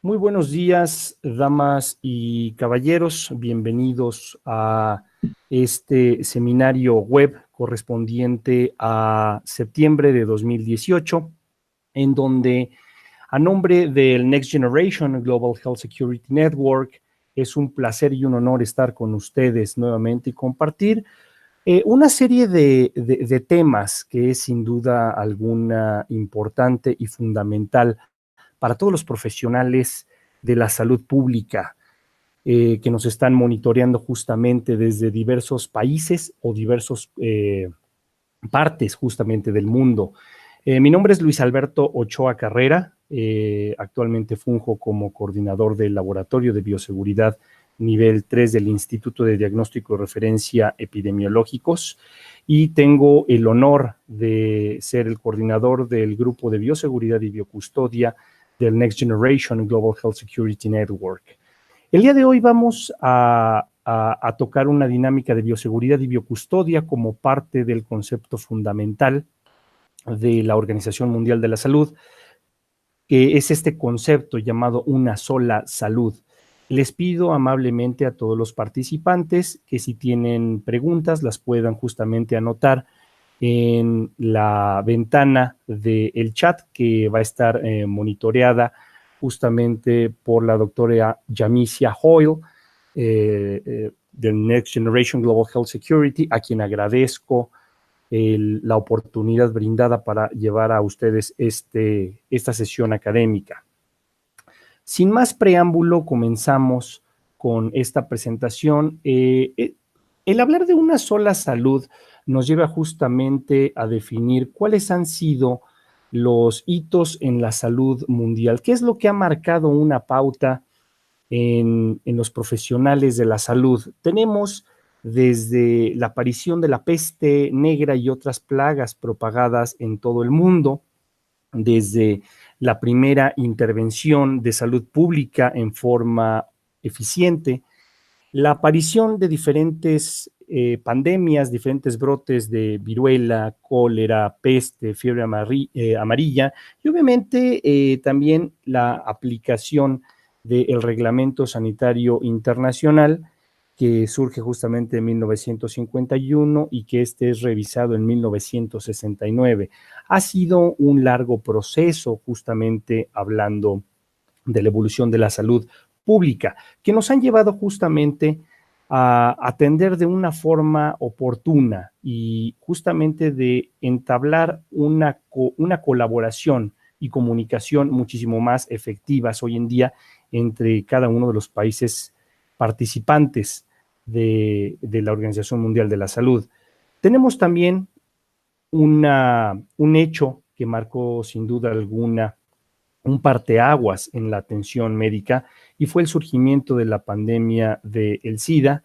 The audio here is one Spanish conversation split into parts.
Muy buenos días, damas y caballeros. Bienvenidos a este seminario web correspondiente a septiembre de 2018, en donde a nombre del Next Generation Global Health Security Network, es un placer y un honor estar con ustedes nuevamente y compartir una serie de temas que es sin duda alguna importante y fundamental para todos los profesionales de la salud pública que nos están monitoreando justamente desde diversos países o diversos partes justamente del mundo. Mi nombre es Luis Alberto Ochoa Carrera, actualmente funjo como coordinador del Laboratorio de Bioseguridad nivel 3 del Instituto de Diagnóstico y Referencia Epidemiológicos y tengo el honor de ser el coordinador del grupo de bioseguridad y biocustodia del Next Generation Global Health Security Network. El día de hoy vamos a tocar una dinámica de bioseguridad y biocustodia como parte del concepto fundamental de la Organización Mundial de la Salud, que es este concepto llamado una sola salud. Les pido amablemente a todos los participantes que si tienen preguntas las puedan justamente anotar en la ventana del chat que va a estar monitoreada justamente por la doctora Yamicia Hoyle del Next Generation Global Health Security, a quien agradezco la oportunidad brindada para llevar a ustedes esta sesión académica. Sin más preámbulo, comenzamos con esta presentación. El hablar de una sola salud nos lleva justamente a definir cuáles han sido los hitos en la salud mundial, qué es lo que ha marcado una pauta en los profesionales de la salud. Tenemos desde la aparición de la peste negra y otras plagas propagadas en todo el mundo, desde la primera intervención de salud pública en forma eficiente, la aparición de diferentes pandemias, diferentes brotes de viruela, cólera, peste, fiebre amarilla y obviamente también la aplicación del Reglamento Sanitario Internacional que surge justamente en 1951 y que este es revisado en 1969. Ha sido un largo proceso justamente hablando de la evolución de la salud pública, que nos han llevado justamente a atender de una forma oportuna y justamente de entablar una colaboración y comunicación muchísimo más efectivas hoy en día entre cada uno de los países participantes de la Organización Mundial de la Salud. Tenemos también un hecho que marcó sin duda alguna un parteaguas en la atención médica y fue el surgimiento de la pandemia del SIDA,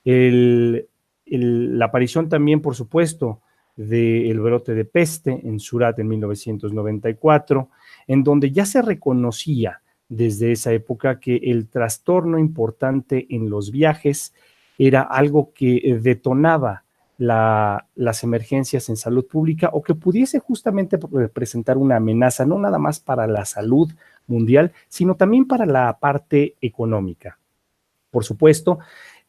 la aparición también, por supuesto, del brote de peste en Surat en 1994, en donde ya se reconocía desde esa época que el trastorno importante en los viajes era algo que detonaba las emergencias en salud pública o que pudiese justamente representar una amenaza, no nada más para la salud mundial, sino también para la parte económica. Por supuesto,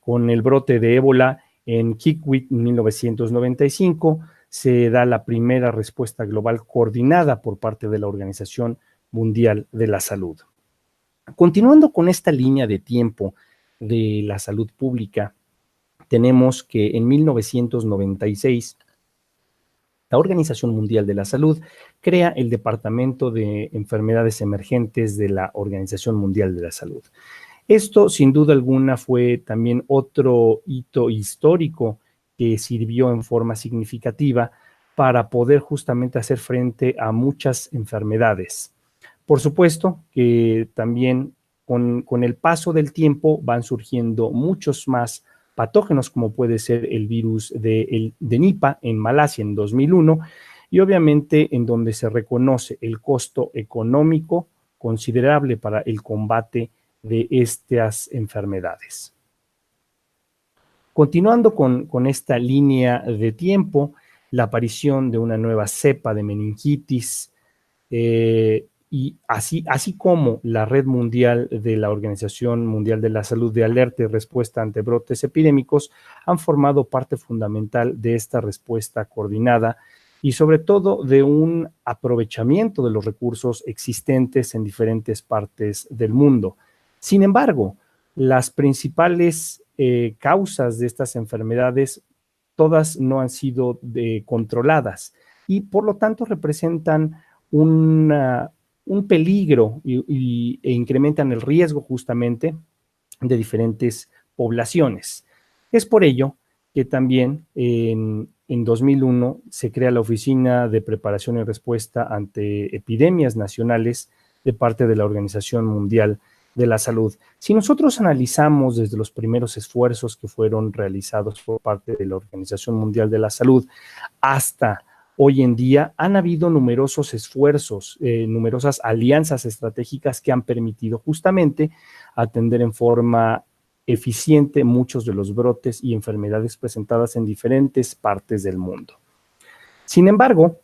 con el brote de ébola en Kikwit en 1995, se da la primera respuesta global coordinada por parte de la Organización Mundial de la Salud. Continuando con esta línea de tiempo de la salud pública, tenemos que en 1996 la Organización Mundial de la Salud crea el Departamento de Enfermedades Emergentes de la Organización Mundial de la Salud. Esto, sin duda alguna, fue también otro hito histórico que sirvió en forma significativa para poder justamente hacer frente a muchas enfermedades. Por supuesto que también con el paso del tiempo van surgiendo muchos más patógenos, como puede ser el virus de Nipah en Malasia en 2001, y obviamente en donde se reconoce el costo económico considerable para el combate de estas enfermedades. Continuando con esta línea de tiempo, la aparición de una nueva cepa de meningitis y así como la Red Mundial de la Organización Mundial de la Salud de alerta y respuesta ante brotes epidémicos han formado parte fundamental de esta respuesta coordinada y sobre todo de un aprovechamiento de los recursos existentes en diferentes partes del mundo. Sin embargo, las principales causas de estas enfermedades todas no han sido controladas y por lo tanto representan un peligro e incrementan el riesgo justamente de diferentes poblaciones. Es por ello que también en 2001 se crea la Oficina de Preparación y Respuesta ante Epidemias Nacionales de parte de la Organización Mundial de la Salud. Si nosotros analizamos desde los primeros esfuerzos que fueron realizados por parte de la Organización Mundial de la Salud hasta hoy en día, han habido numerosos esfuerzos, numerosas alianzas estratégicas que han permitido justamente atender en forma eficiente muchos de los brotes y enfermedades presentadas en diferentes partes del mundo. Sin embargo,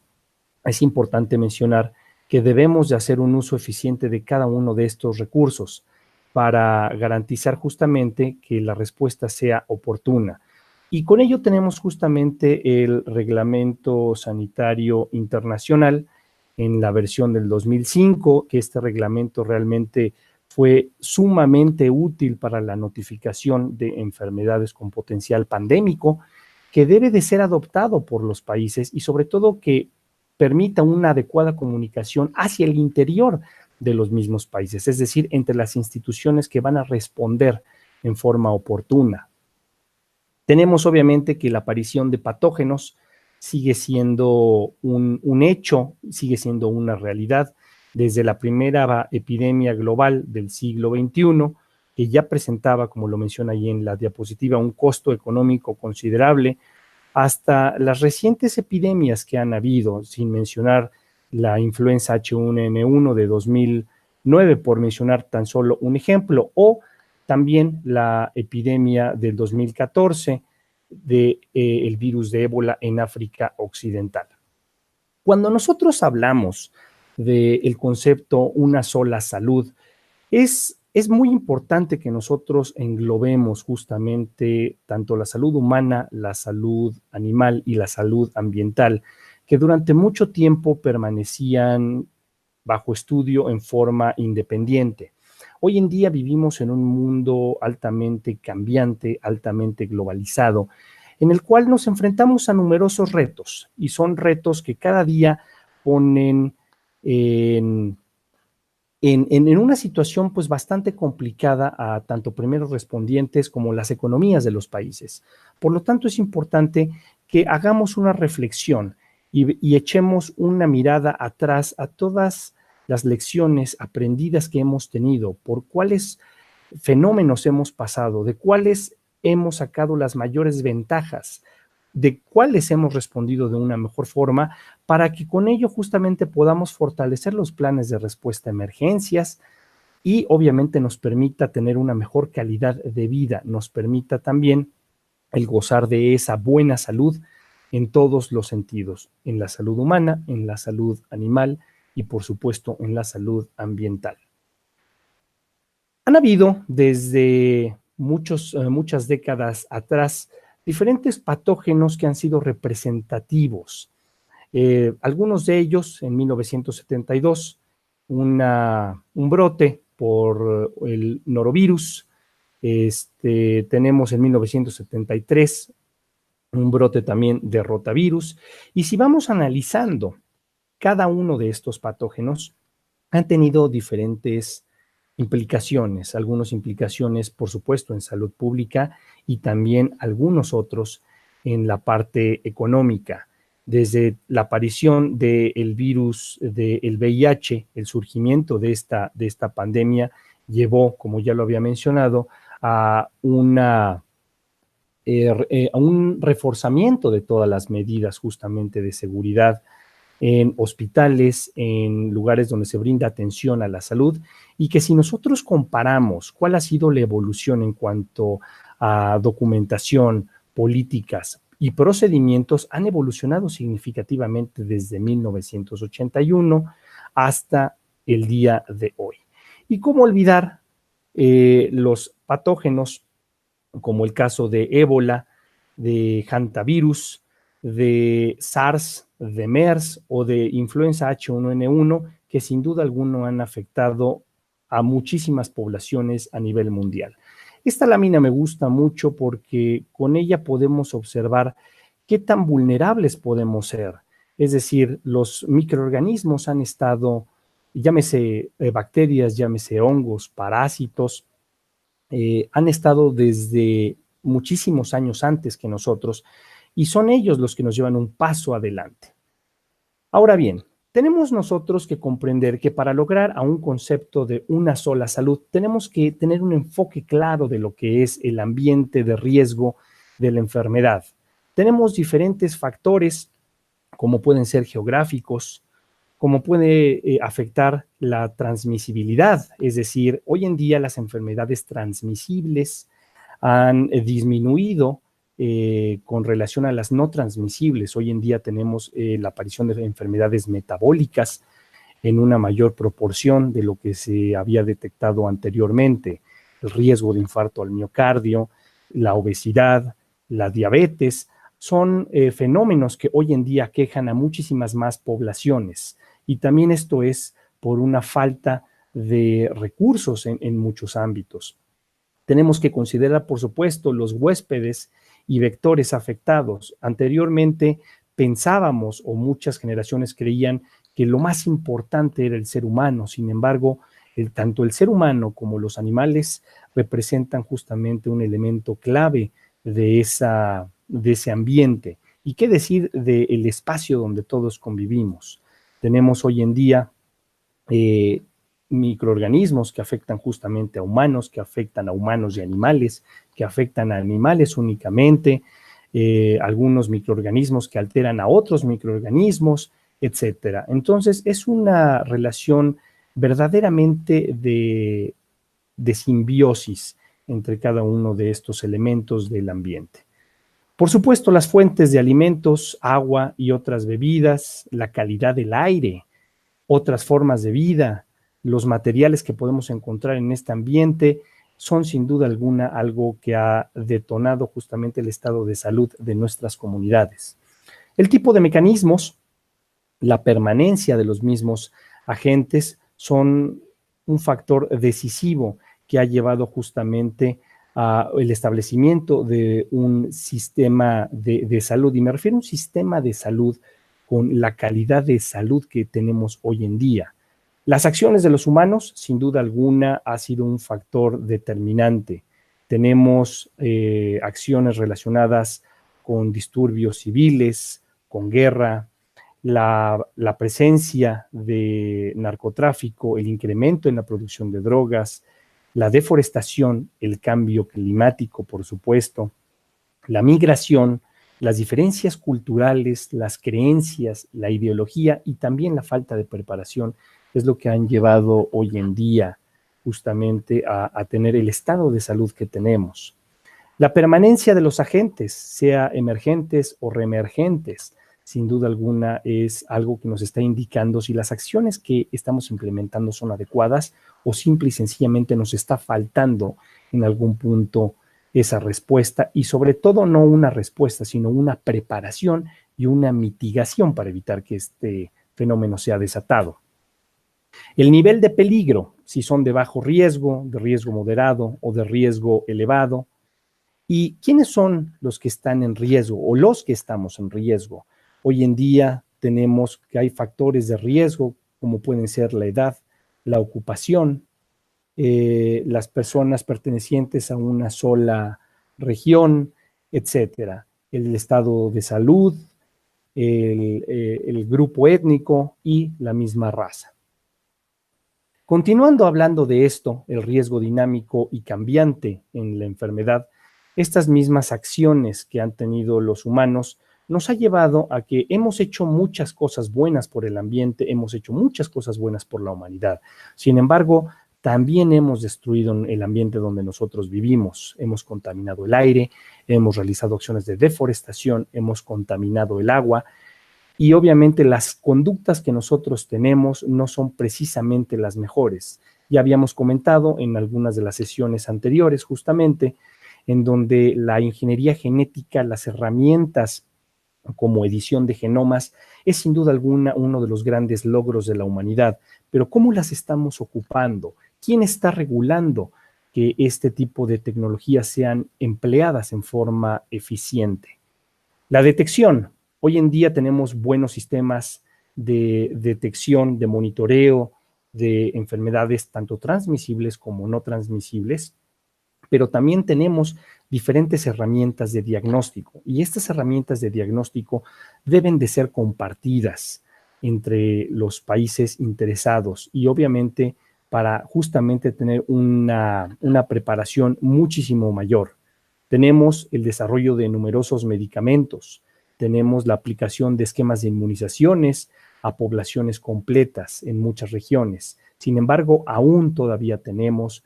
es importante mencionar que debemos de hacer un uso eficiente de cada uno de estos recursos para garantizar justamente que la respuesta sea oportuna. Y con ello tenemos justamente el Reglamento Sanitario Internacional en la versión del 2005, que este reglamento realmente fue sumamente útil para la notificación de enfermedades con potencial pandémico, que debe de ser adoptado por los países y sobre todo que permita una adecuada comunicación hacia el interior de los mismos países, es decir, entre las instituciones que van a responder en forma oportuna. Tenemos obviamente que la aparición de patógenos sigue siendo un hecho, sigue siendo una realidad. Desde la primera epidemia global del siglo XXI, que ya presentaba, como lo menciona ahí en la diapositiva, un costo económico considerable, hasta las recientes epidemias que han habido, sin mencionar la influenza H1N1 de 2009, por mencionar tan solo un ejemplo, o también la epidemia del 2014 del virus de ébola en África Occidental. Cuando nosotros hablamos del concepto una sola salud, es muy importante que nosotros englobemos justamente tanto la salud humana, la salud animal y la salud ambiental, que durante mucho tiempo permanecían bajo estudio en forma independiente. Hoy en día vivimos en un mundo altamente cambiante, altamente globalizado, en el cual nos enfrentamos a numerosos retos, y son retos que cada día ponen en una situación pues bastante complicada a tanto primeros respondientes como las economías de los países. Por lo tanto, es importante que hagamos una reflexión y echemos una mirada atrás a todas las lecciones aprendidas que hemos tenido, por cuáles fenómenos hemos pasado, de cuáles hemos sacado las mayores ventajas, de cuáles hemos respondido de una mejor forma, para que con ello justamente podamos fortalecer los planes de respuesta a emergencias y obviamente nos permita tener una mejor calidad de vida, nos permita también el gozar de esa buena salud en todos los sentidos, en la salud humana, en la salud animal y por supuesto en la salud ambiental. Han habido desde muchas décadas atrás diferentes patógenos que han sido representativos. Algunos de ellos en 1972, un brote por el norovirus. Tenemos en 1973 un brote también de rotavirus. Y si vamos analizando cada uno de estos patógenos, han tenido diferentes implicaciones, algunas implicaciones, por supuesto, en salud pública y también algunos otros en la parte económica. Desde la aparición del virus del VIH, el surgimiento de esta pandemia llevó, como ya lo había mencionado, a un reforzamiento de todas las medidas justamente de seguridad en hospitales, en lugares donde se brinda atención a la salud, y que si nosotros comparamos cuál ha sido la evolución en cuanto a documentación, políticas y procedimientos, han evolucionado significativamente desde 1981 hasta el día de hoy. Y cómo olvidar los patógenos, como el caso de ébola, de hantavirus, de SARS, de MERS o de influenza H1N1, que sin duda alguna han afectado a muchísimas poblaciones a nivel mundial. Esta lámina me gusta mucho porque con ella podemos observar qué tan vulnerables podemos ser. Es decir, los microorganismos han estado, llámese bacterias, llámese hongos, parásitos, han estado desde muchísimos años antes que nosotros y son ellos los que nos llevan un paso adelante. Ahora bien, tenemos nosotros que comprender que para lograr a un concepto de una sola salud, tenemos que tener un enfoque claro de lo que es el ambiente de riesgo de la enfermedad. Tenemos diferentes factores, como pueden ser geográficos, como puede afectar la transmisibilidad, es decir, hoy en día las enfermedades transmisibles han disminuido con relación a las no transmisibles. Hoy en día tenemos la aparición de enfermedades metabólicas en una mayor proporción de lo que se había detectado anteriormente. El riesgo de infarto al miocardio, la obesidad, la diabetes, son fenómenos que hoy en día aquejan a muchísimas más poblaciones. Y también esto es por una falta de recursos en muchos ámbitos. Tenemos que considerar, por supuesto, los huéspedes y vectores afectados. Anteriormente pensábamos, o muchas generaciones creían, que lo más importante era el ser humano. Sin embargo, tanto el ser humano como los animales representan justamente un elemento clave de ese ambiente. ¿Y qué decir del espacio donde todos convivimos? Tenemos hoy en día microorganismos que afectan justamente a humanos, que afectan a humanos y animales, que afectan a animales únicamente, algunos microorganismos que alteran a otros microorganismos, etcétera. Entonces, es una relación verdaderamente de simbiosis entre cada uno de estos elementos del ambiente. Por supuesto, las fuentes de alimentos, agua y otras bebidas, la calidad del aire, otras formas de vida, los materiales que podemos encontrar en este ambiente, son sin duda alguna algo que ha detonado justamente el estado de salud de nuestras comunidades. El tipo de mecanismos, la permanencia de los mismos agentes son un factor decisivo que ha llevado justamente el establecimiento de un sistema de salud, y me refiero a un sistema de salud con la calidad de salud que tenemos hoy en día. Las acciones de los humanos, sin duda alguna, ha sido un factor determinante. Tenemos acciones relacionadas con disturbios civiles, con guerra, la presencia de narcotráfico, el incremento en la producción de drogas, la deforestación, el cambio climático, por supuesto, la migración, las diferencias culturales, las creencias, la ideología y también la falta de preparación es lo que han llevado hoy en día justamente a tener el estado de salud que tenemos. La permanencia de los agentes, sea emergentes o reemergentes, sin duda alguna es algo que nos está indicando si las acciones que estamos implementando son adecuadas o simple y sencillamente nos está faltando en algún punto esa respuesta, y sobre todo no una respuesta, sino una preparación y una mitigación para evitar que este fenómeno sea desatado. El nivel de peligro, si son de bajo riesgo, de riesgo moderado o de riesgo elevado. ¿Y quiénes son los que están en riesgo o los que estamos en riesgo? Hoy en día tenemos que hay factores de riesgo como pueden ser la edad, la ocupación, las personas pertenecientes a una sola región, etcétera, el estado de salud, el grupo étnico y la misma raza. Continuando hablando de esto, el riesgo dinámico y cambiante en la enfermedad, estas mismas acciones que han tenido los humanos nos ha llevado a que hemos hecho muchas cosas buenas por el ambiente, hemos hecho muchas cosas buenas por la humanidad. Sin embargo, también hemos destruido el ambiente donde nosotros vivimos. Hemos contaminado el aire, hemos realizado acciones de deforestación, hemos contaminado el agua y obviamente las conductas que nosotros tenemos no son precisamente las mejores. Ya habíamos comentado en algunas de las sesiones anteriores justamente en donde la ingeniería genética, las herramientas como edición de genomas, es sin duda alguna uno de los grandes logros de la humanidad. Pero ¿cómo las estamos ocupando? ¿Quién está regulando que este tipo de tecnologías sean empleadas en forma eficiente? La detección. Hoy en día tenemos buenos sistemas de detección, de monitoreo de enfermedades tanto transmisibles como no transmisibles, pero también tenemos diferentes herramientas de diagnóstico y estas herramientas de diagnóstico deben de ser compartidas entre los países interesados y obviamente para justamente tener una preparación muchísimo mayor. Tenemos el desarrollo de numerosos medicamentos, tenemos la aplicación de esquemas de inmunizaciones a poblaciones completas en muchas regiones. Sin embargo, aún todavía tenemos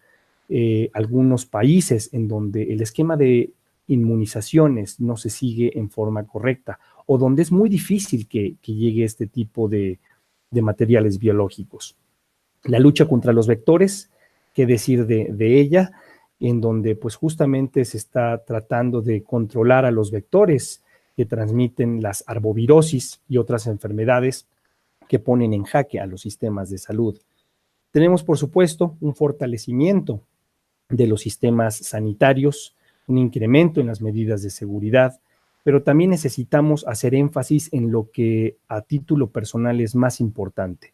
algunos países en donde el esquema de inmunizaciones no se sigue en forma correcta o donde es muy difícil que llegue este tipo de materiales biológicos. La lucha contra los vectores, qué decir de ella, en donde pues justamente se está tratando de controlar a los vectores que transmiten las arbovirosis y otras enfermedades que ponen en jaque a los sistemas de salud. Tenemos, por supuesto, un fortalecimiento de los sistemas sanitarios, un incremento en las medidas de seguridad, pero también necesitamos hacer énfasis en lo que a título personal es más importante,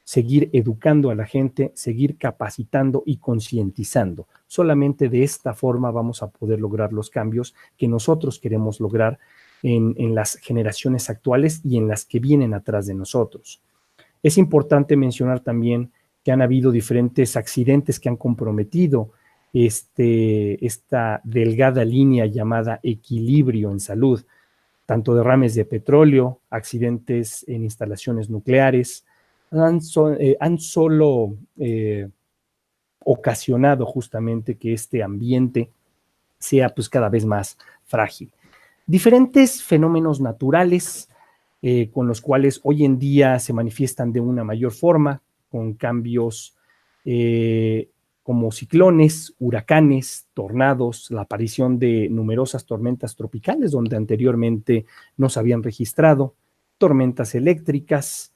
seguir educando a la gente, seguir capacitando y concientizando. Solamente de esta forma vamos a poder lograr los cambios que nosotros queremos lograr en las generaciones actuales y en las que vienen atrás de nosotros. Es importante mencionar también que han habido diferentes accidentes que han comprometido esta delgada línea llamada equilibrio en salud, tanto derrames de petróleo, accidentes en instalaciones nucleares, han solo ocasionado justamente que este ambiente sea pues cada vez más frágil. Diferentes fenómenos naturales con los cuales hoy en día se manifiestan de una mayor forma, con cambios como ciclones, huracanes, tornados, la aparición de numerosas tormentas tropicales donde anteriormente no se habían registrado, tormentas eléctricas,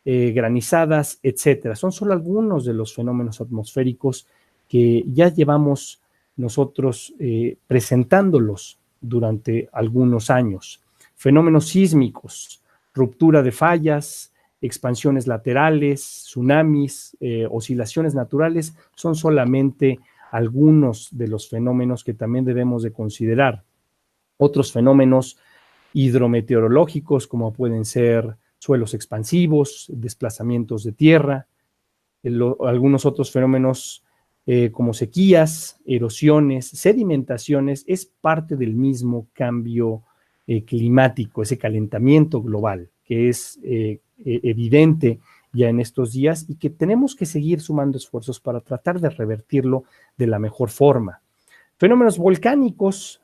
granizadas, etcétera. Son solo algunos de los fenómenos atmosféricos que ya llevamos nosotros presentándolos durante algunos años. Fenómenos sísmicos, ruptura de fallas, expansiones laterales, tsunamis, oscilaciones naturales, son solamente algunos de los fenómenos que también debemos de considerar. Otros fenómenos hidrometeorológicos, como pueden ser suelos expansivos, desplazamientos de tierra, algunos otros fenómenos como sequías, erosiones, sedimentaciones, es parte del mismo cambio climático, ese calentamiento global que es evidente ya en estos días y que tenemos que seguir sumando esfuerzos para tratar de revertirlo de la mejor forma. Fenómenos volcánicos,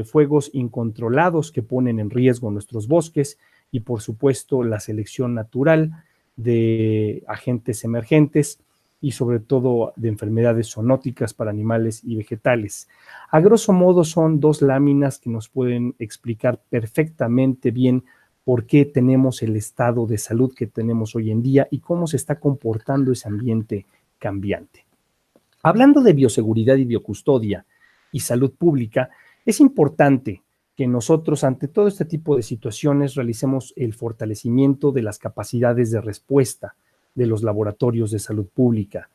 fuegos incontrolados que ponen en riesgo nuestros bosques y por supuesto la selección natural de agentes emergentes y sobre todo de enfermedades zoonóticas para animales y vegetales. A grosso modo son dos láminas que nos pueden explicar perfectamente bien por qué tenemos el estado de salud que tenemos hoy en día y cómo se está comportando ese ambiente cambiante. Hablando de bioseguridad y biocustodia y salud pública, es importante que nosotros ante todo este tipo de situaciones realicemos el fortalecimiento de las capacidades de respuesta de los laboratorios de salud pública.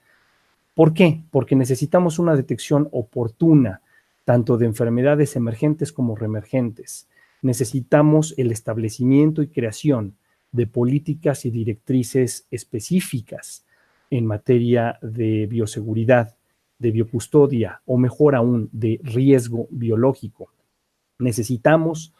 ¿Por qué? Porque necesitamos una detección oportuna, tanto de enfermedades emergentes como reemergentes. Necesitamos el establecimiento y creación de políticas y directrices específicas en materia de bioseguridad, de biocustodia o mejor aún, de riesgo biológico. Necesitamos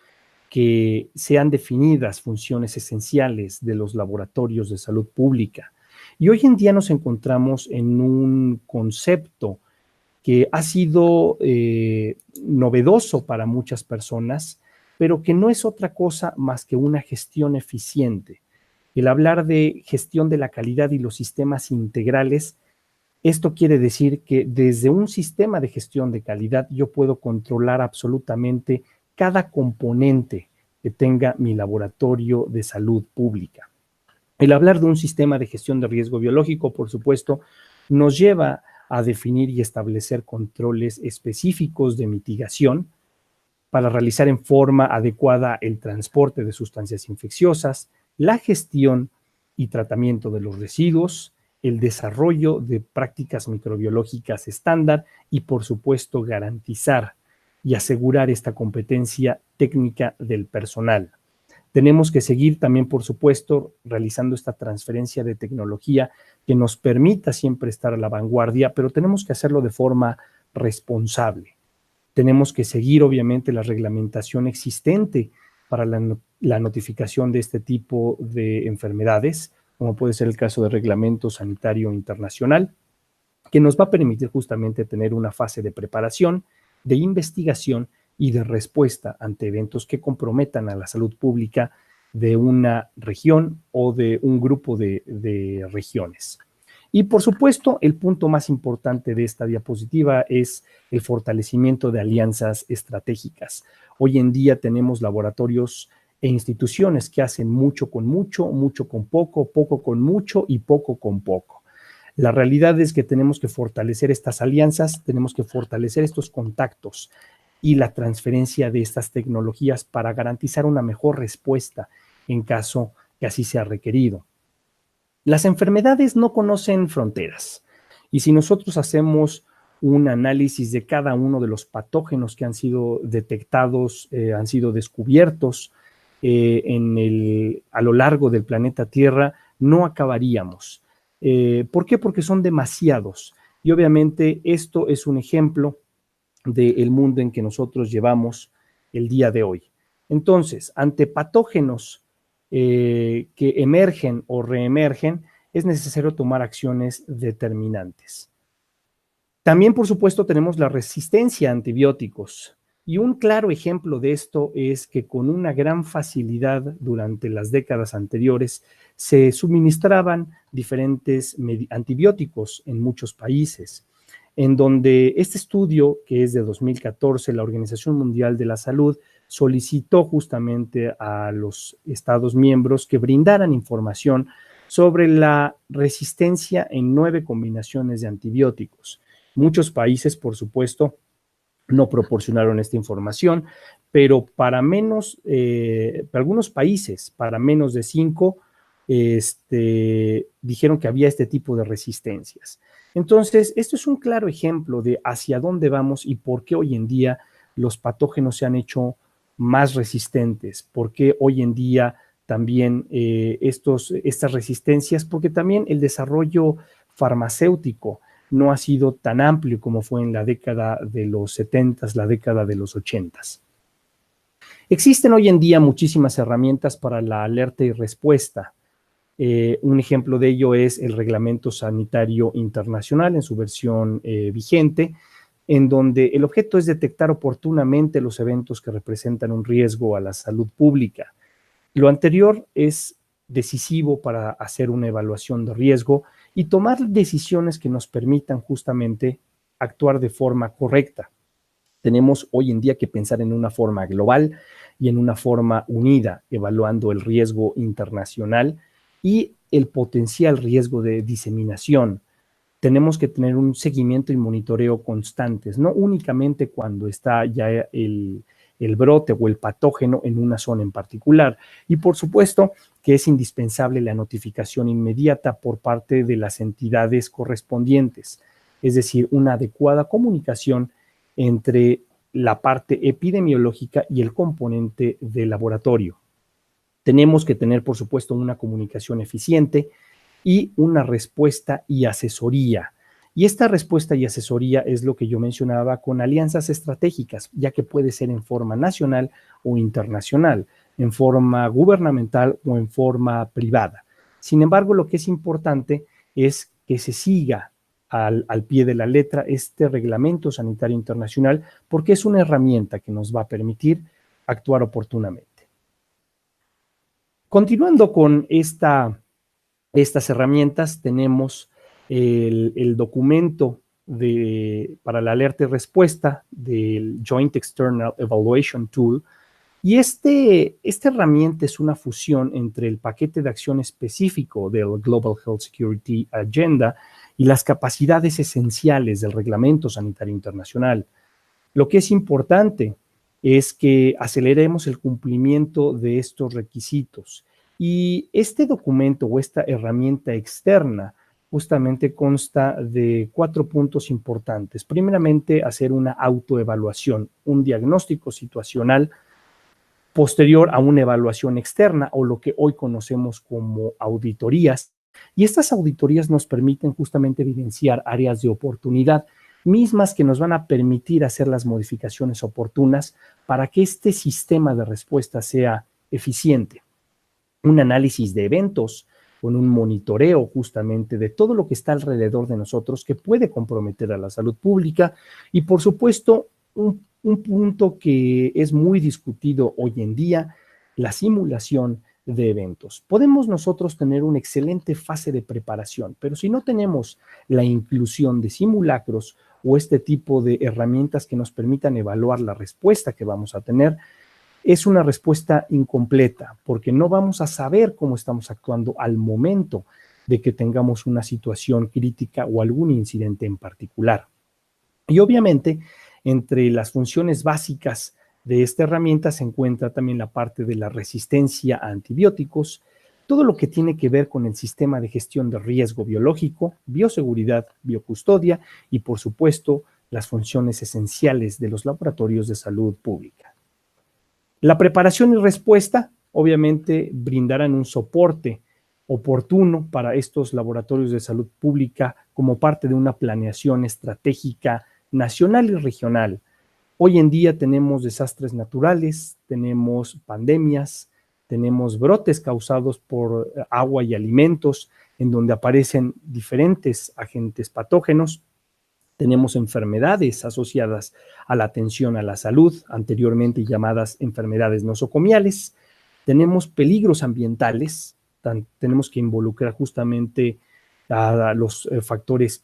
que sean definidas funciones esenciales de los laboratorios de salud pública. Y hoy en día nos encontramos en un concepto que ha sido novedoso para muchas personas pero que no es otra cosa más que una gestión eficiente. El hablar de gestión de la calidad y los sistemas integrales, esto quiere decir que desde un sistema de gestión de calidad yo puedo controlar absolutamente cada componente que tenga mi laboratorio de salud pública. El hablar de un sistema de gestión de riesgo biológico, por supuesto, nos lleva a definir y establecer controles específicos de mitigación para realizar en forma adecuada el transporte de sustancias infecciosas, la gestión y tratamiento de los residuos, el desarrollo de prácticas microbiológicas estándar y, por supuesto, garantizar y asegurar esta competencia técnica del personal. Tenemos que seguir también, por supuesto, realizando esta transferencia de tecnología que nos permita siempre estar a la vanguardia, pero tenemos que hacerlo de forma responsable. Tenemos que seguir, obviamente, la reglamentación existente para la notificación de este tipo de enfermedades, como puede ser el caso del Reglamento Sanitario Internacional, que nos va a permitir justamente tener una fase de preparación, de investigación y de respuesta ante eventos que comprometan a la salud pública de una región o de un grupo de regiones. Y por supuesto, el punto más importante de esta diapositiva es el fortalecimiento de alianzas estratégicas. Hoy en día tenemos laboratorios e instituciones que hacen mucho con mucho, mucho con poco, poco con mucho y poco con poco. La realidad es que tenemos que fortalecer estas alianzas, tenemos que fortalecer estos contactos y la transferencia de estas tecnologías para garantizar una mejor respuesta en caso que así sea requerido. Las enfermedades no conocen fronteras y si nosotros hacemos un análisis de cada uno de los patógenos que han sido detectados, han sido descubiertos a lo largo del planeta Tierra, no acabaríamos. ¿Por qué? Porque son demasiados y obviamente esto es un ejemplo del mundo en que nosotros llevamos el día de hoy. Entonces, ante patógenos que emergen o reemergen, es necesario tomar acciones determinantes. También, por supuesto, tenemos la resistencia a antibióticos. Y un claro ejemplo de esto es que con una gran facilidad durante las décadas anteriores se suministraban diferentes antibióticos en muchos países, en donde este estudio, que es de 2014, la Organización Mundial de la Salud solicitó justamente a los Estados miembros que brindaran información sobre la resistencia en 9 combinaciones de antibióticos. Muchos países, por supuesto, no proporcionaron esta información, pero para algunos países, para menos de 5, dijeron que había este tipo de resistencias. Entonces, esto es un claro ejemplo de hacia dónde vamos y por qué hoy en día los patógenos se han hecho más resistentes, por qué hoy en día también estas resistencias, porque también el desarrollo farmacéutico no ha sido tan amplio como fue en la década de los 70, la década de los 80. Existen hoy en día muchísimas herramientas para la alerta y respuesta. Un ejemplo de ello es el Reglamento Sanitario Internacional en su versión vigente, en donde el objeto es detectar oportunamente los eventos que representan un riesgo a la salud pública. Lo anterior es decisivo para hacer una evaluación de riesgo y tomar decisiones que nos permitan justamente actuar de forma correcta. Tenemos hoy en día que pensar en una forma global y en una forma unida, evaluando el riesgo internacional y el potencial riesgo de diseminación. Tenemos que tener un seguimiento y monitoreo constantes, no únicamente cuando está ya el brote o el patógeno en una zona en particular. Y por supuesto que es indispensable la notificación inmediata por parte de las entidades correspondientes, es decir, una adecuada comunicación entre la parte epidemiológica y el componente de laboratorio. Tenemos que tener, por supuesto, una comunicación eficiente y una respuesta y asesoría. Y esta respuesta y asesoría es lo que yo mencionaba con alianzas estratégicas, ya que puede ser en forma nacional o internacional, en forma gubernamental o en forma privada. Sin embargo, lo que es importante es que se siga al pie de la letra este reglamento sanitario internacional, porque es una herramienta que nos va a permitir actuar oportunamente. Continuando con estas herramientas, tenemos el documento para la alerta y respuesta del Joint External Evaluation Tool. Y esta herramienta es una fusión entre el paquete de acción específico del Global Health Security Agenda y las capacidades esenciales del Reglamento Sanitario Internacional. Lo que es importante es que aceleremos el cumplimiento de estos requisitos. Y este documento o esta herramienta externa justamente consta de 4 puntos importantes. Primeramente, hacer una autoevaluación, un diagnóstico situacional posterior a una evaluación externa o lo que hoy conocemos como auditorías. Y estas auditorías nos permiten justamente evidenciar áreas de oportunidad, mismas que nos van a permitir hacer las modificaciones oportunas para que este sistema de respuesta sea eficiente. Un análisis de eventos con un monitoreo justamente de todo lo que está alrededor de nosotros que puede comprometer a la salud pública y, por supuesto, un punto que es muy discutido hoy en día, la simulación de eventos. Podemos nosotros tener una excelente fase de preparación, pero si no tenemos la inclusión de simulacros o este tipo de herramientas que nos permitan evaluar la respuesta que vamos a tener, es una respuesta incompleta, porque no vamos a saber cómo estamos actuando al momento de que tengamos una situación crítica o algún incidente en particular. Y obviamente, entre las funciones básicas de esta herramienta se encuentra también la parte de la resistencia a antibióticos, todo lo que tiene que ver con el sistema de gestión de riesgo biológico, bioseguridad, biocustodia y, por supuesto, las funciones esenciales de los laboratorios de salud pública. La preparación y respuesta, obviamente, brindarán un soporte oportuno para estos laboratorios de salud pública como parte de una planeación estratégica nacional y regional. Hoy en día tenemos desastres naturales, tenemos pandemias, tenemos brotes causados por agua y alimentos, en donde aparecen diferentes agentes patógenos. Tenemos enfermedades asociadas a la atención a la salud, anteriormente llamadas enfermedades nosocomiales. Tenemos peligros ambientales, tenemos que involucrar justamente a los factores,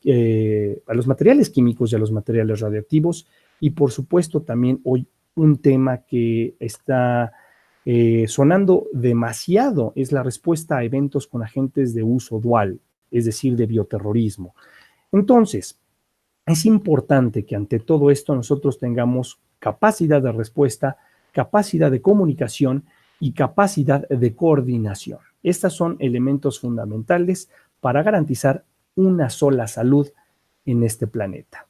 a los materiales químicos y a los materiales radioactivos. Y por supuesto también hoy un tema que está sonando demasiado es la respuesta a eventos con agentes de uso dual, es decir, de bioterrorismo. Entonces, es importante que ante todo esto nosotros tengamos capacidad de respuesta, capacidad de comunicación y capacidad de coordinación. Estos son elementos fundamentales para garantizar una sola salud en este planeta.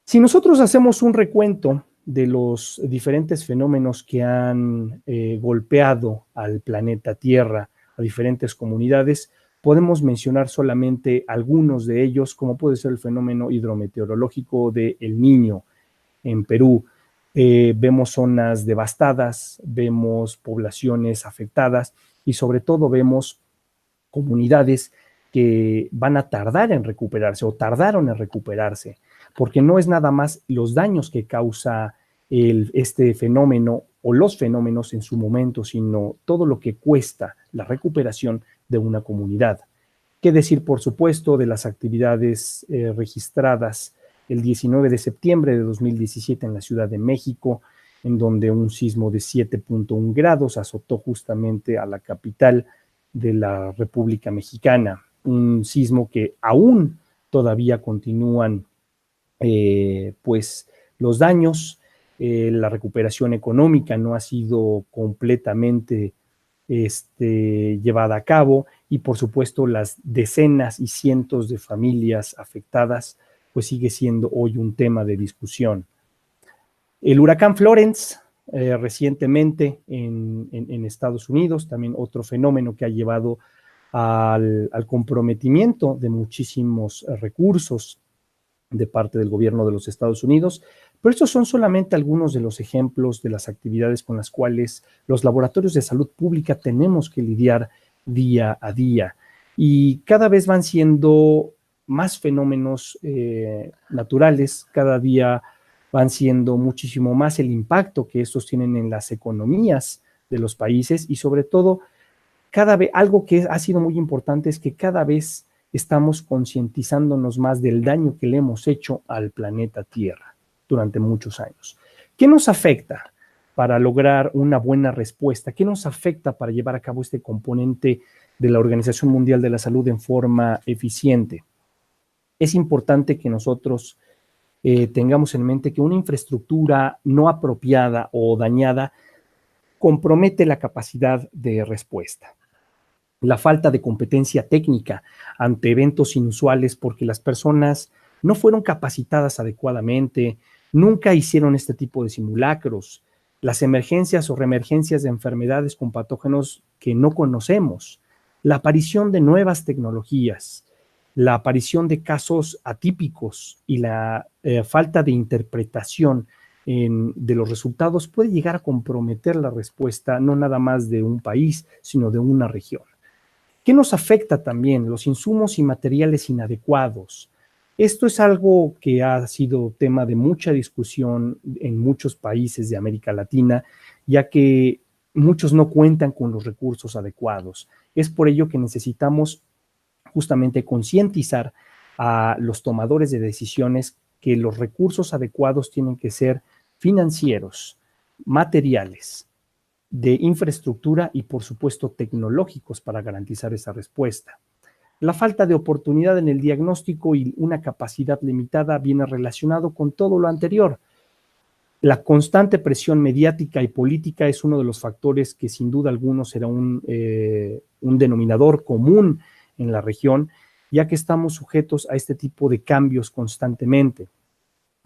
Si nosotros hacemos un recuento de los diferentes fenómenos que han golpeado al planeta Tierra, a diferentes comunidades, podemos mencionar solamente algunos de ellos, como puede ser el fenómeno hidrometeorológico de El Niño en Perú. Vemos zonas devastadas, vemos poblaciones afectadas y sobre todo vemos comunidades que van a tardar en recuperarse o tardaron en recuperarse, porque no es nada más los daños que causa este fenómeno o los fenómenos en su momento, sino todo lo que cuesta la recuperación de una comunidad. ¿Qué decir, por supuesto, de las actividades registradas el 19 de septiembre de 2017 en la Ciudad de México, en donde un sismo de 7.1 grados azotó justamente a la capital de la República Mexicana? Un sismo que aún todavía continúan pues los daños, la recuperación económica no ha sido completamente llevada a cabo y por supuesto las decenas y cientos de familias afectadas pues sigue siendo hoy un tema de discusión. El huracán Florence recientemente en Estados Unidos, también otro fenómeno que ha llevado al comprometimiento de muchísimos recursos de parte del gobierno de los Estados Unidos, pero estos son solamente algunos de los ejemplos de las actividades con las cuales los laboratorios de salud pública tenemos que lidiar día a día y cada vez van siendo más fenómenos naturales, cada día van siendo muchísimo más el impacto que estos tienen en las economías de los países y sobre todo, cada vez, algo que ha sido muy importante es que cada vez estamos concientizándonos más del daño que le hemos hecho al planeta Tierra durante muchos años. ¿Qué nos afecta para lograr una buena respuesta? ¿Qué nos afecta para llevar a cabo este componente de la Organización Mundial de la Salud en forma eficiente? Es importante que nosotros tengamos en mente que una infraestructura no apropiada o dañada compromete la capacidad de respuesta. La falta de competencia técnica ante eventos inusuales porque las personas no fueron capacitadas adecuadamente, nunca hicieron este tipo de simulacros, las emergencias o reemergencias de enfermedades con patógenos que no conocemos, la aparición de nuevas tecnologías, la aparición de casos atípicos y la falta de interpretación de los resultados puede llegar a comprometer la respuesta no nada más de un país, sino de una región. ¿Qué nos afecta también? Los insumos y materiales inadecuados. Esto es algo que ha sido tema de mucha discusión en muchos países de América Latina, ya que muchos no cuentan con los recursos adecuados. Es por ello que necesitamos justamente concientizar a los tomadores de decisiones que los recursos adecuados tienen que ser financieros, materiales, de infraestructura y, por supuesto, tecnológicos para garantizar esa respuesta. La falta de oportunidad en el diagnóstico y una capacidad limitada viene relacionado con todo lo anterior. La constante presión mediática y política es uno de los factores que sin duda alguno será un denominador común en la región, ya que estamos sujetos a este tipo de cambios constantemente.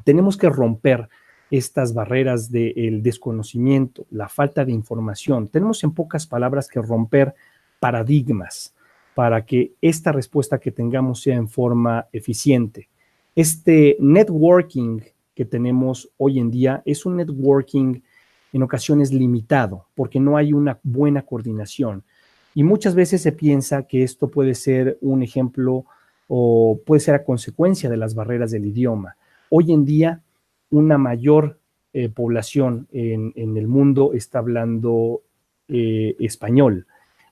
Tenemos que romper estas barreras del desconocimiento, la falta de información. Tenemos en pocas palabras que romper paradigmas para que esta respuesta que tengamos sea en forma eficiente. Este networking que tenemos hoy en día es un networking en ocasiones limitado porque no hay una buena coordinación. Y muchas veces se piensa que esto puede ser un ejemplo o puede ser a consecuencia de las barreras del idioma. Hoy en día, una mayor población en el mundo está hablando español.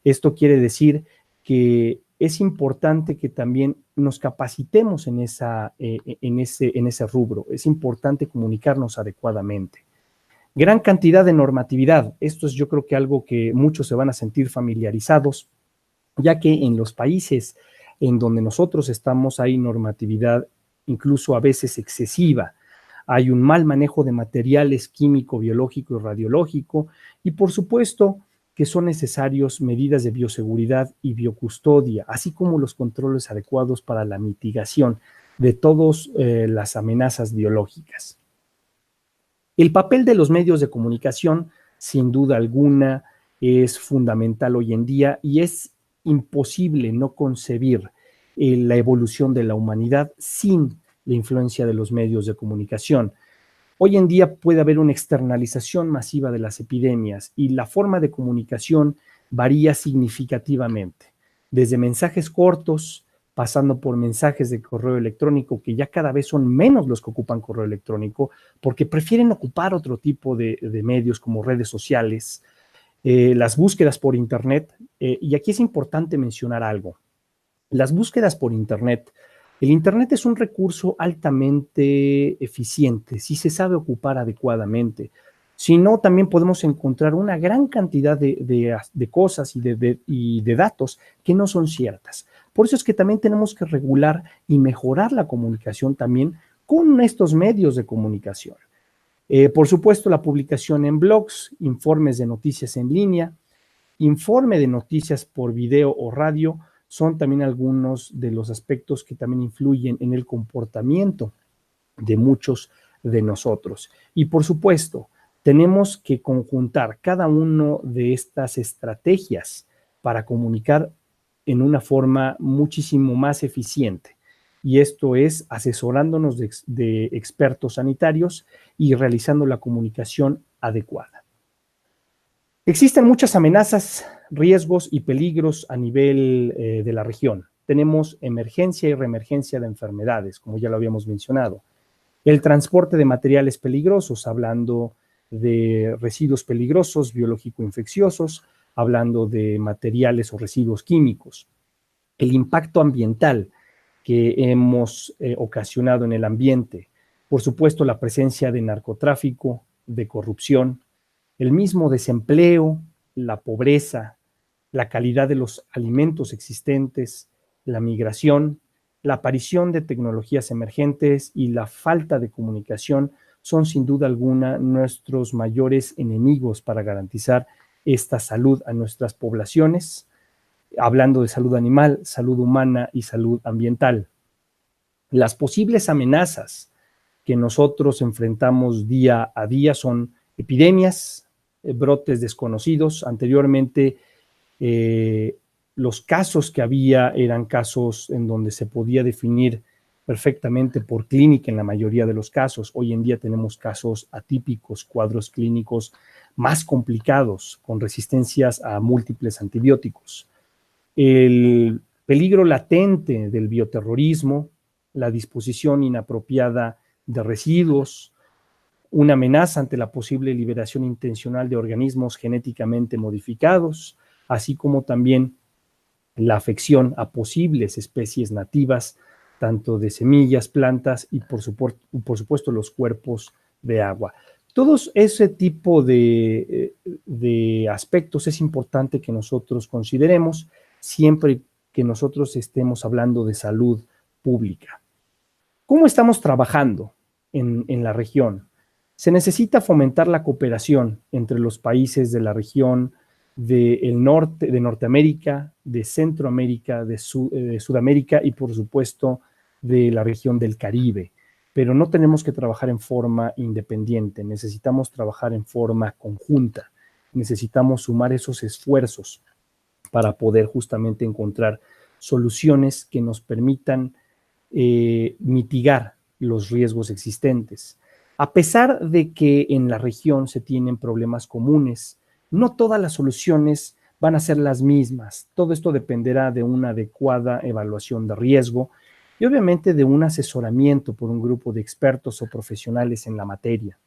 Esto quiere decir que es importante que también nos capacitemos en ese rubro. Es importante comunicarnos adecuadamente. Gran cantidad de normatividad. Esto es yo creo que algo que muchos se van a sentir familiarizados, ya que en los países en donde nosotros estamos hay normatividad incluso a veces excesiva. Hay un mal manejo de materiales químico, biológico y radiológico y por supuesto que son necesarios medidas de bioseguridad y biocustodia, así como los controles adecuados para la mitigación de todas las amenazas biológicas. El papel de los medios de comunicación, sin duda alguna, es fundamental hoy en día y es imposible no concebir la evolución de la humanidad sin la influencia de los medios de comunicación. Hoy en día puede haber una externalización masiva de las epidemias y la forma de comunicación varía significativamente, desde mensajes cortos, pasando por mensajes de correo electrónico, que ya cada vez son menos los que ocupan correo electrónico, porque prefieren ocupar otro tipo de medios como redes sociales, las búsquedas por Internet, y aquí es importante mencionar algo. Las búsquedas por Internet, el Internet es un recurso altamente eficiente si se sabe ocupar adecuadamente. Si no, también podemos encontrar una gran cantidad de cosas y de datos que no son ciertas. Por eso es que también tenemos que regular y mejorar la comunicación también con estos medios de comunicación. Por supuesto, la publicación en blogs, informes de noticias en línea, informe de noticias por video o radio, son también algunos de los aspectos que también influyen en el comportamiento de muchos de nosotros. Y por supuesto, tenemos que conjuntar cada una de estas estrategias para comunicar en una forma muchísimo más eficiente. Y esto es asesorándonos de expertos sanitarios y realizando la comunicación adecuada. Existen muchas amenazas, riesgos y peligros a nivel de la región. Tenemos emergencia y reemergencia de enfermedades, como ya lo habíamos mencionado. El transporte de materiales peligrosos, hablando de residuos peligrosos, biológico-infecciosos, hablando de materiales o residuos químicos. El impacto ambiental que hemos ocasionado en el ambiente, por supuesto la presencia de narcotráfico, de corrupción, el mismo desempleo, la pobreza, la calidad de los alimentos existentes, la migración, la aparición de tecnologías emergentes y la falta de comunicación son sin duda alguna nuestros mayores enemigos para garantizar esta salud a nuestras poblaciones, hablando de salud animal, salud humana y salud ambiental. Las posibles amenazas que nosotros enfrentamos día a día son epidemias, brotes desconocidos. Anteriormente, los casos que había eran casos en donde se podía definir perfectamente por clínica en la mayoría de los casos. Hoy en día tenemos casos atípicos, cuadros clínicos más complicados, con resistencias a múltiples antibióticos. El peligro latente del bioterrorismo, la disposición inapropiada de residuos, una amenaza ante la posible liberación intencional de organismos genéticamente modificados, así como también la afección a posibles especies nativas, tanto de semillas, plantas y por supuesto los cuerpos de agua. Todos ese tipo de aspectos es importante que nosotros consideremos siempre que nosotros estemos hablando de salud pública. ¿Cómo estamos trabajando en la región? Se necesita fomentar la cooperación entre los países de la región del norte, de Norteamérica, de Centroamérica, de Sudamérica y por supuesto de la región del Caribe. Pero no tenemos que trabajar en forma independiente, necesitamos trabajar en forma conjunta, necesitamos sumar esos esfuerzos para poder justamente encontrar soluciones que nos permitan mitigar los riesgos existentes. A pesar de que en la región se tienen problemas comunes, no todas las soluciones van a ser las mismas. Todo esto dependerá de una adecuada evaluación de riesgo y obviamente de un asesoramiento por un grupo de expertos o profesionales en la materia.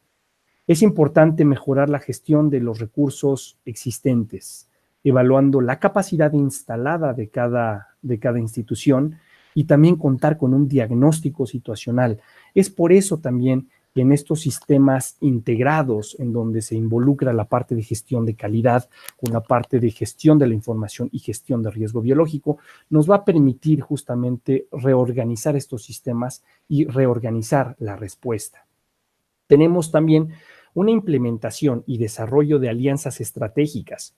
Es importante mejorar la gestión de los recursos existentes, evaluando la capacidad instalada de cada institución y también contar con un diagnóstico situacional. Es por eso también que en estos sistemas integrados, en donde se involucra la parte de gestión de calidad con la parte de gestión de la información y gestión de riesgo biológico, nos va a permitir justamente reorganizar estos sistemas y reorganizar la respuesta. Tenemos también una implementación y desarrollo de alianzas estratégicas,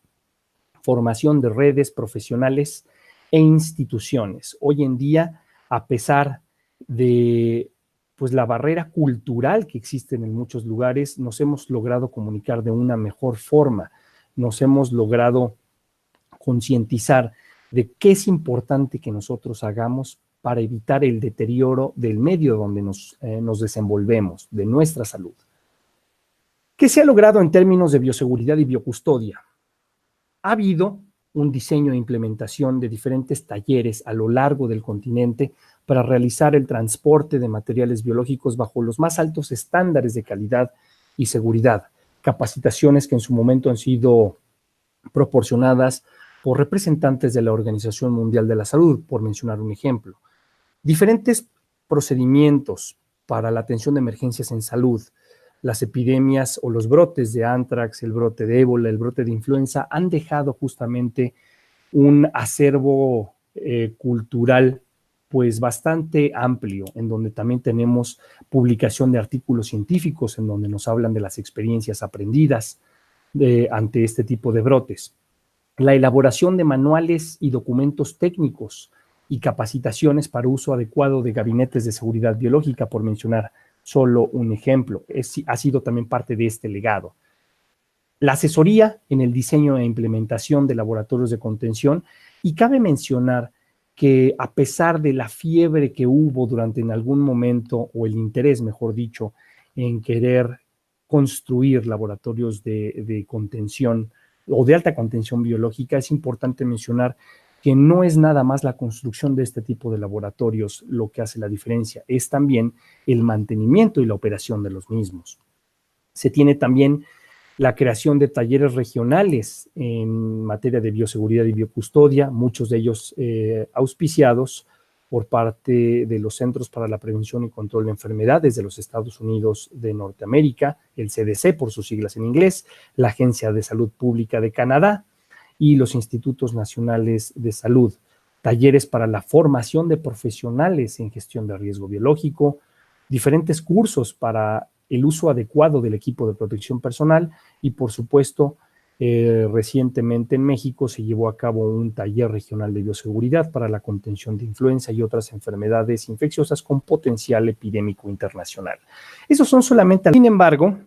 formación de redes profesionales e instituciones. Hoy en día, a pesar de pues la barrera cultural que existe en muchos lugares, nos hemos logrado comunicar de una mejor forma, nos hemos logrado concientizar de qué es importante que nosotros hagamos para evitar el deterioro del medio donde nos desenvolvemos, de nuestra salud. ¿Qué se ha logrado en términos de bioseguridad y biocustodia? Ha habido un diseño e implementación de diferentes talleres a lo largo del continente para realizar el transporte de materiales biológicos bajo los más altos estándares de calidad y seguridad. Capacitaciones que en su momento han sido proporcionadas por representantes de la Organización Mundial de la Salud, por mencionar un ejemplo. Diferentes procedimientos para la atención de emergencias en salud, las epidemias o los brotes de ántrax, el brote de ébola, el brote de influenza, han dejado justamente un acervo cultural pues bastante amplio, en donde también tenemos publicación de artículos científicos en donde nos hablan de las experiencias aprendidas ante este tipo de brotes. La elaboración de manuales y documentos técnicos y capacitaciones para uso adecuado de gabinetes de seguridad biológica, por mencionar solo un ejemplo, ha sido también parte de este legado. La asesoría en el diseño e implementación de laboratorios de contención, y cabe mencionar que a pesar de la fiebre que hubo durante en algún momento, o el interés, mejor dicho, en querer construir laboratorios de contención o de alta contención biológica, es importante mencionar que no es nada más la construcción de este tipo de laboratorios lo que hace la diferencia, es también el mantenimiento y la operación de los mismos. Se tiene también la creación de talleres regionales en materia de bioseguridad y biocustodia, muchos de ellos auspiciados por parte de los Centros para la Prevención y Control de Enfermedades de los Estados Unidos de Norteamérica, el CDC por sus siglas en inglés, la Agencia de Salud Pública de Canadá y los Institutos Nacionales de Salud, talleres para la formación de profesionales en gestión de riesgo biológico, diferentes cursos para el uso adecuado del equipo de protección personal y, por supuesto, recientemente en México se llevó a cabo un taller regional de bioseguridad para la contención de influenza y otras enfermedades infecciosas con potencial epidémico internacional. Esos son solamente, sin embargo,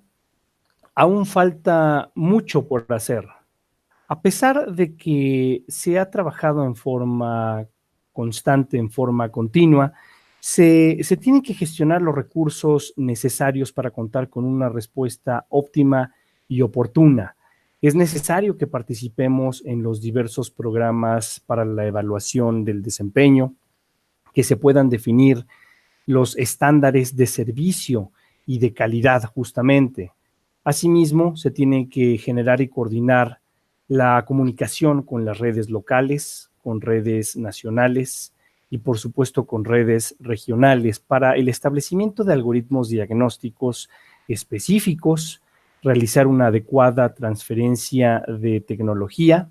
aún falta mucho por hacer. A pesar de que se ha trabajado en forma constante, en forma continua, se tienen que gestionar los recursos necesarios para contar con una respuesta óptima y oportuna. Es necesario que participemos en los diversos programas para la evaluación del desempeño, que se puedan definir los estándares de servicio y de calidad justamente. Asimismo, se tiene que generar y coordinar la comunicación con las redes locales, con redes nacionales y por supuesto con redes regionales para el establecimiento de algoritmos diagnósticos específicos, realizar una adecuada transferencia de tecnología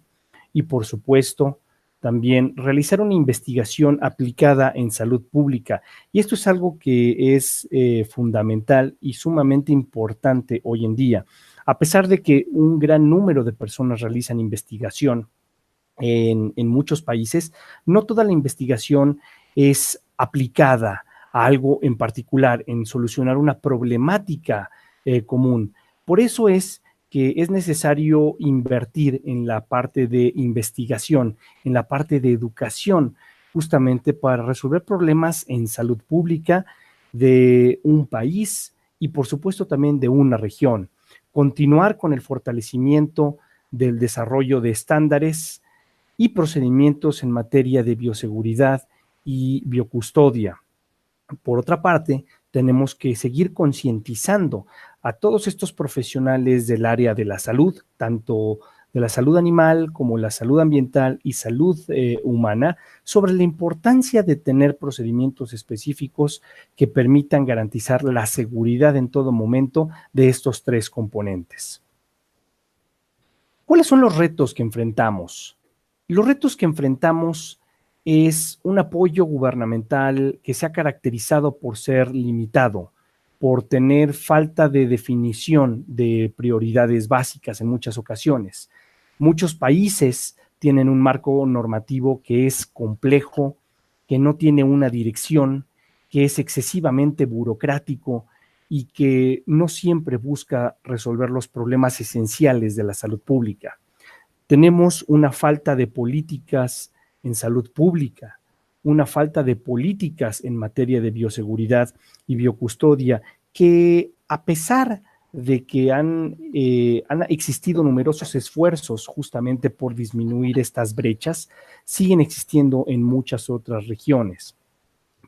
y por supuesto también realizar una investigación aplicada en salud pública. Y esto es algo que es fundamental y sumamente importante hoy en día. A pesar de que un gran número de personas realizan investigación en muchos países, no toda la investigación es aplicada a algo en particular, en solucionar una problemática común. Por eso es que es necesario invertir en la parte de investigación, en la parte de educación, justamente para resolver problemas en salud pública de un país y por supuesto también de una región. Continuar con el fortalecimiento del desarrollo de estándares y procedimientos en materia de bioseguridad y biocustodia. Por otra parte, tenemos que seguir concientizando a todos estos profesionales del área de la salud, tanto de la salud animal como la salud ambiental y salud humana, sobre la importancia de tener procedimientos específicos que permitan garantizar la seguridad en todo momento de estos tres componentes. ¿Cuáles son los retos que enfrentamos? Los retos que enfrentamos es un apoyo gubernamental que se ha caracterizado por ser limitado, por tener falta de definición de prioridades básicas en muchas ocasiones. Muchos países tienen un marco normativo que es complejo, que no tiene una dirección, que es excesivamente burocrático y que no siempre busca resolver los problemas esenciales de la salud pública. Tenemos una falta de políticas en salud pública, una falta de políticas en materia de bioseguridad y biocustodia, que a pesar de que han existido numerosos esfuerzos justamente por disminuir estas brechas, siguen existiendo en muchas otras regiones.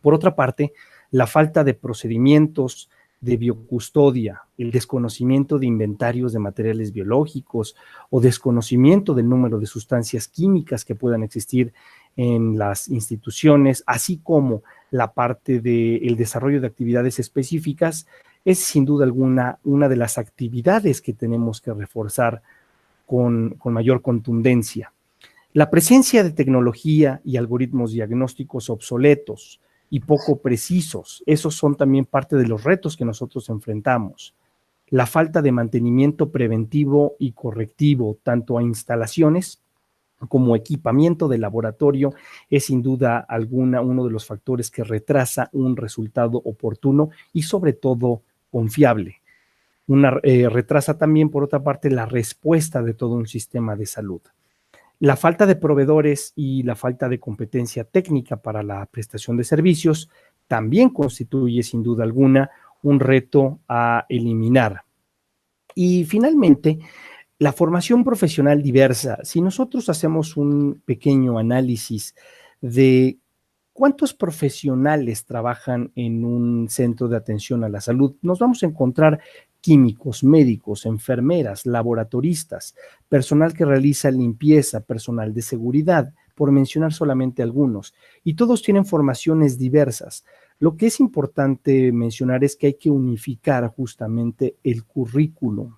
Por otra parte, la falta de procedimientos de biocustodia, el desconocimiento de inventarios de materiales biológicos o desconocimiento del número de sustancias químicas que puedan existir en las instituciones, así como la parte del desarrollo de actividades específicas, es sin duda alguna una de las actividades que tenemos que reforzar con mayor contundencia. La presencia de tecnología y algoritmos diagnósticos obsoletos y poco precisos, esos son también parte de los retos que nosotros enfrentamos. La falta de mantenimiento preventivo y correctivo, tanto a instalaciones como equipamiento de laboratorio, es sin duda alguna uno de los factores que retrasa un resultado oportuno y sobre todo confiable. Retrasa también, por otra parte, la respuesta de todo un sistema de salud. La falta de proveedores y la falta de competencia técnica para la prestación de servicios también constituye sin duda alguna un reto a eliminar. Y finalmente, La formación profesional diversa, si nosotros hacemos un pequeño análisis de cuántos profesionales trabajan en un centro de atención a la salud, nos vamos a encontrar químicos, médicos, enfermeras, laboratoristas, personal que realiza limpieza, personal de seguridad, por mencionar solamente algunos, y todos tienen formaciones diversas. Lo que es importante mencionar es que hay que unificar justamente el currículum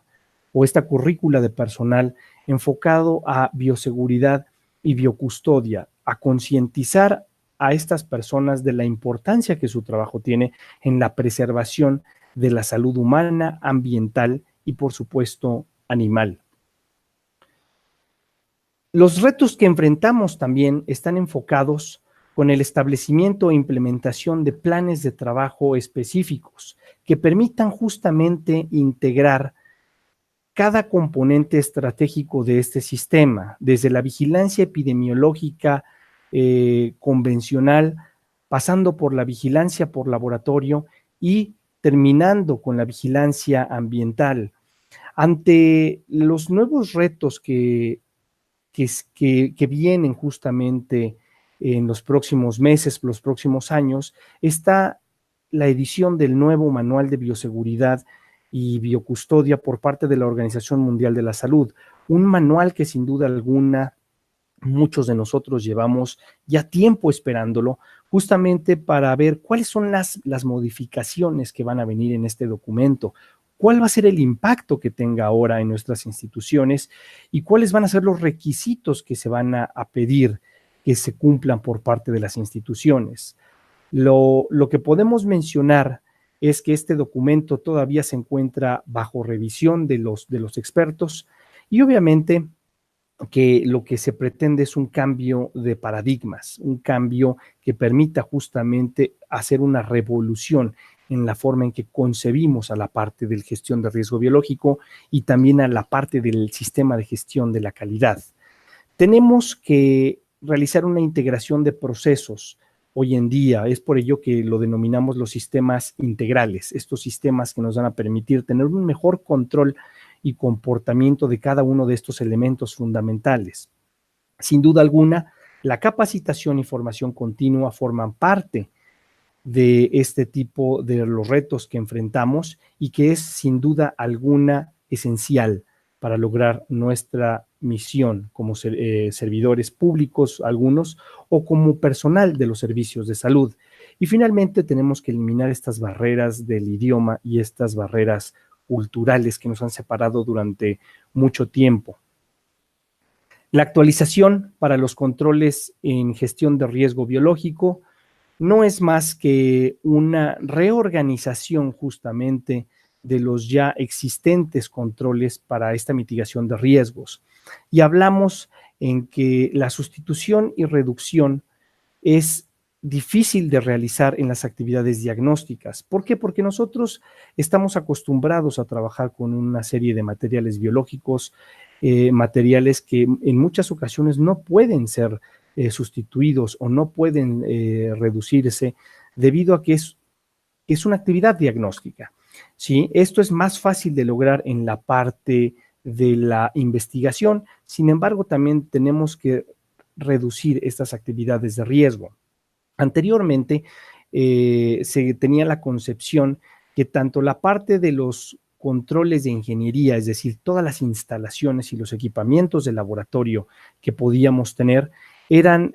o esta currícula de personal enfocado a bioseguridad y biocustodia, a concientizar a estas personas de la importancia que su trabajo tiene en la preservación de la salud humana, ambiental y, por supuesto, animal. Los retos que enfrentamos también están enfocados con el establecimiento e implementación de planes de trabajo específicos que permitan justamente integrar cada componente estratégico de este sistema, desde la vigilancia epidemiológica convencional, pasando por la vigilancia por laboratorio y terminando con la vigilancia ambiental. Ante los nuevos retos que vienen justamente en los próximos meses, los próximos años, está la edición del nuevo Manual de Bioseguridad y Biocustodia por parte de la Organización Mundial de la Salud. Un manual que sin duda alguna muchos de nosotros llevamos ya tiempo esperándolo, justamente para ver cuáles son las modificaciones que van a venir en este documento, cuál va a ser el impacto que tenga ahora en nuestras instituciones y cuáles van a ser los requisitos que se van a pedir que se cumplan por parte de las instituciones. Lo que podemos mencionar es que este documento todavía se encuentra bajo revisión de los expertos y obviamente que lo que se pretende es un cambio de paradigmas, un cambio que permita justamente hacer una revolución en la forma en que concebimos a la parte de gestión de riesgo biológico y también a la parte del sistema de gestión de la calidad. Tenemos que realizar una integración de procesos hoy en día, es por ello que lo denominamos los sistemas integrales, estos sistemas que nos van a permitir tener un mejor control y comportamiento de cada uno de estos elementos fundamentales. Sin duda alguna, la capacitación y formación continua forman parte de este tipo de los retos que enfrentamos y que es sin duda alguna esencial para lograr nuestra misión como servidores públicos, algunos, o como personal de los servicios de salud. Y finalmente tenemos que eliminar estas barreras del idioma y estas barreras culturales que nos han separado durante mucho tiempo. La actualización para los controles en gestión de riesgo biológico no es más que una reorganización justamente de los ya existentes controles para esta mitigación de riesgos. Y hablamos en que la sustitución y reducción es difícil de realizar en las actividades diagnósticas. ¿Por qué? Porque nosotros estamos acostumbrados a trabajar con una serie de materiales biológicos, materiales que en muchas ocasiones no pueden ser sustituidos o no pueden reducirse debido a que es una actividad diagnóstica. ¿Sí? Esto es más fácil de lograr en la parte de la investigación, sin embargo, también tenemos que reducir estas actividades de riesgo. Anteriormente se tenía la concepción que tanto la parte de los controles de ingeniería, es decir, todas las instalaciones y los equipamientos de laboratorio que podíamos tener, eran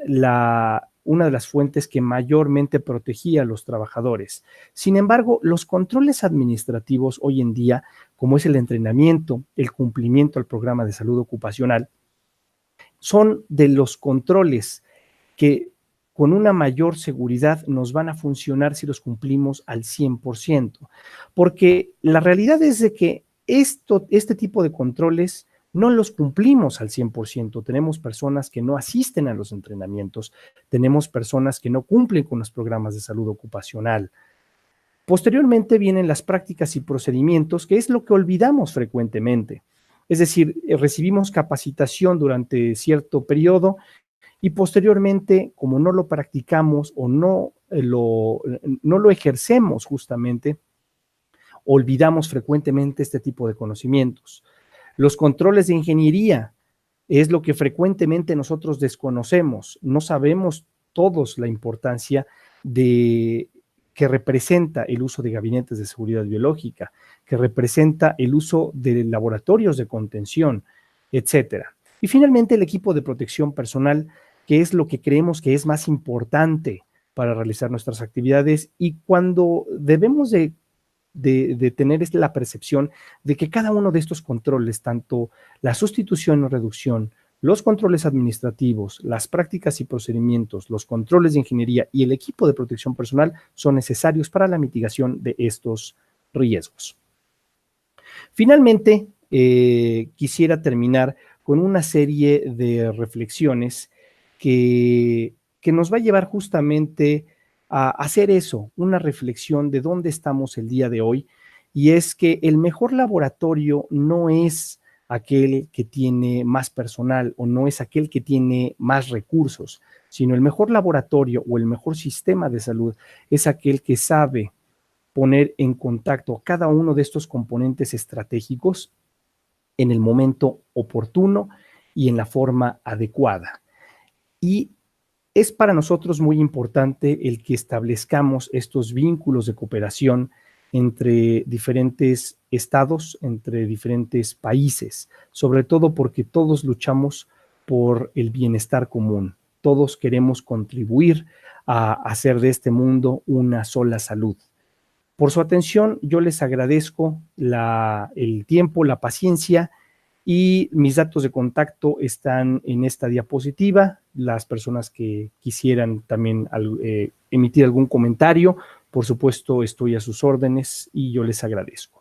una de las fuentes que mayormente protegía a los trabajadores. Sin embargo, los controles administrativos hoy en día, como es el entrenamiento, el cumplimiento al programa de salud ocupacional, son de los controles que con una mayor seguridad nos van a funcionar si los cumplimos al 100%, porque la realidad es de que este tipo de controles no los cumplimos al 100%. Tenemos personas que no asisten a los entrenamientos, tenemos personas que no cumplen con los programas de salud ocupacional. Posteriormente vienen las prácticas y procedimientos, que es lo que olvidamos frecuentemente. Es decir, recibimos capacitación durante cierto periodo y posteriormente, como no lo practicamos o no lo ejercemos justamente, olvidamos frecuentemente este tipo de conocimientos. Los controles de ingeniería es lo que frecuentemente nosotros desconocemos. No sabemos todos la importancia que representa el uso de gabinetes de seguridad biológica, que representa el uso de laboratorios de contención, etcétera. Y finalmente el equipo de protección personal, que es lo que creemos que es más importante para realizar nuestras actividades y cuando debemos de tener la percepción de que cada uno de estos controles, tanto la sustitución o reducción, los controles administrativos, las prácticas y procedimientos, los controles de ingeniería y el equipo de protección personal son necesarios para la mitigación de estos riesgos. Finalmente, quisiera terminar con una serie de reflexiones que nos va a llevar justamente a hacer eso, una reflexión de dónde estamos el día de hoy, y es que el mejor laboratorio no es aquel que tiene más personal o no es aquel que tiene más recursos, sino el mejor laboratorio o el mejor sistema de salud es aquel que sabe poner en contacto cada uno de estos componentes estratégicos en el momento oportuno y en la forma adecuada. Y es para nosotros muy importante el que establezcamos estos vínculos de cooperación entre diferentes estados, entre diferentes países, sobre todo porque todos luchamos por el bienestar común. Todos queremos contribuir a hacer de este mundo una sola salud. Por su atención, yo les agradezco el tiempo, la paciencia y mis datos de contacto están en esta diapositiva. Las personas que quisieran también emitir algún comentario, por supuesto, estoy a sus órdenes y yo les agradezco.